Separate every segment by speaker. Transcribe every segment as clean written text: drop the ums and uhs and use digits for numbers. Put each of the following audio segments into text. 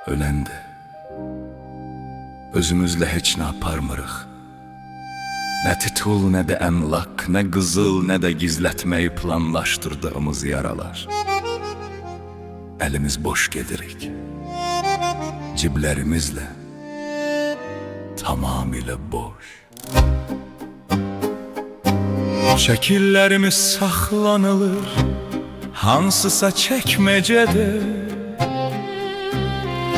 Speaker 1: öləndə özümüzlə heç nə aparmırıq. Nə titul, nə də əmlak, nə qızıl, nə də gizlətməyi planlaşdırdığımız yaralar. Əlimiz boş gedirik, ciblərimizlə tamamilə boş. Şəkillərimiz saxlanılır hansısa çəkməcədə.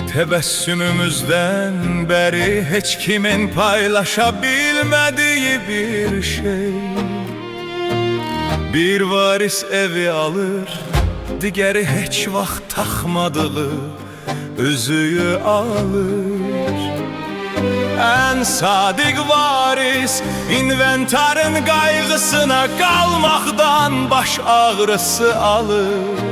Speaker 1: Təbəssümümüzdən bəri heç kimin paylaşa bilmədiyi bir şey. Bir varis evi alır, digəri heç vaxt taxmadığı üzüyü alır. Ən sadiq varis inventarın qayğısına qalmaqdan baş ağrısı alır.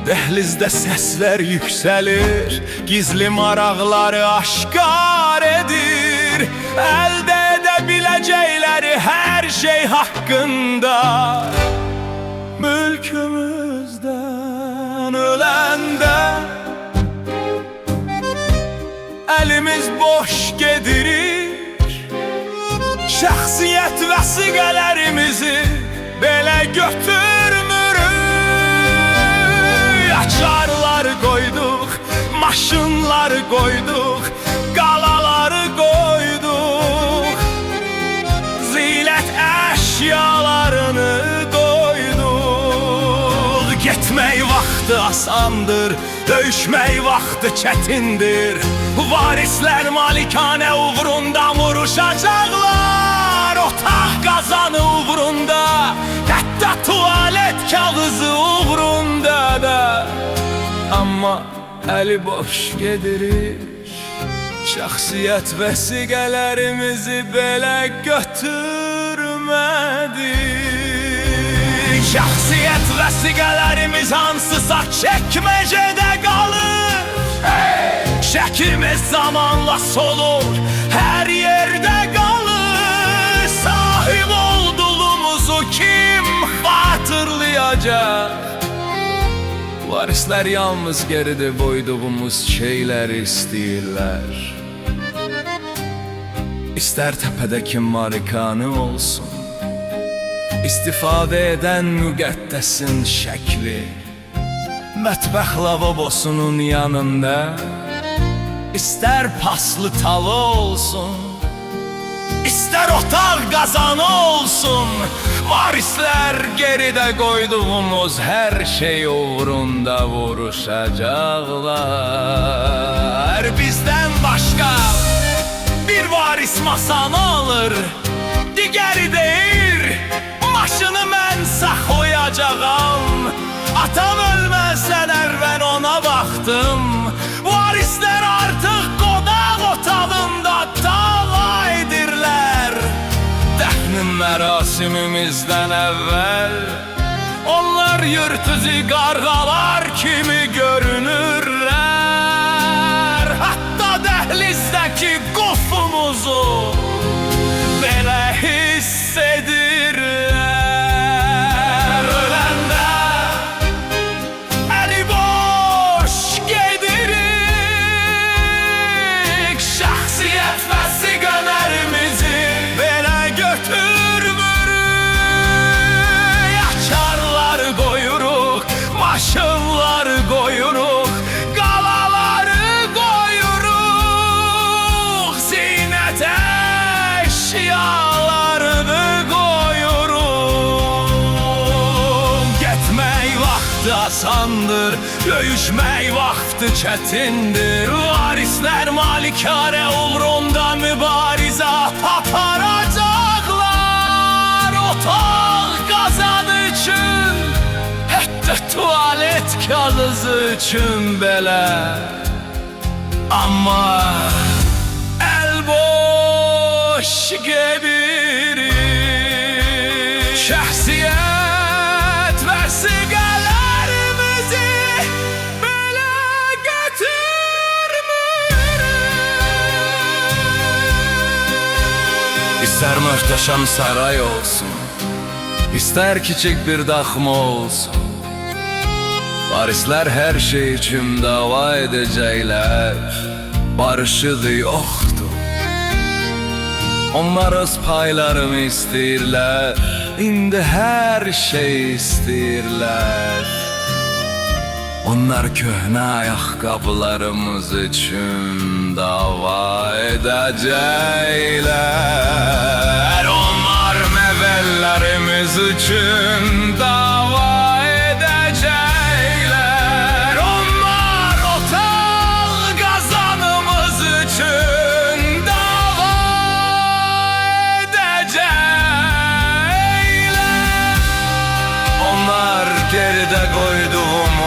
Speaker 1: Dəhlizdə səslər yüksəlir, gizli maraqları aşkar edir. Əldə edə biləcəkləri hər şey haqqında. Mülkümüzdən öləndə əlimiz boş gedirik. Şəxsiyyət vəsiqələrimizi belə götürmürük. Açarlar qoyduq, maşınlar qoyduq, qalaları qoyduq, zinət əşyalarını qoyduq. Getmək vaxtı asandır, döyüşmək vaxtı çətindir. Varislər malikanə uğrunda vuruşacaqlar, otaq qazanı uğrunda, hətta tualet kağızı uğrunda da. Amma əli boş gedirik, şəxsiyyət vəsiqələrimizi belə götürmədik. Şəxsiyyət vəsiqələrimiz hansısa çəkməcədə qalır. Şəklimiz zamanla solur, hər yerdə qalır. Sahib olduğumuzu kim xatırlayacaq? Varislər yalnız geridə qoyduğumuz şeyləri istəyirlər. İstər təpədəki malikanə olsun, istifadə edən müqəddəsin şəkli, mətbəx lavabosunun yanında, İstər paslı tava olsun, İstər otaq qazanı olsun. Varislər geridə qoyduğumuz hər şey uğrunda vuruşacaqlar. Bizdən başqa bir varis masanı alır, digəri deyir maşını mən saxlayacağam. Atam ölməsələr mən ona baxdım. Varislər artıq qonaq otağında dava edirlər. Dəfnin mərasimimizdən əvvəl onlar yırtıcı qarğalar kimi görünürlər. Hətta dəhlizdəki qufumuzu belə hiss edirlər. Maşınlar qoyuruq, qalaları qoyuruq, zinət əşyalarını qoyuruq. Getmək vaxtı asandır, döyüşmək vaxtı çətindir. Varislər malikanə uğrunda mübarizə aparacaqlar. Otaq qazanı üçün, hətta tualet kağızı üçün belə. Amma əl boş gedirik. Şəxsiyyət vəsiqələrimizi belə götürmürük. İstər möhtəşəm saray olsun, İstər kiçik bir daxma olsun, Varisler her şey için dava edecekler. Barışıdı yoktu. Onlar öz paylarını istəyirlər. İndi her şey istəyirlər. Onlar köhnə ayaqqabılarımız için dava edəcəklər. Onlar məvəllərimiz için dava edəcəklər. Onlar otel qazanımız için dava edəcəklər. Onlar geride koyduğum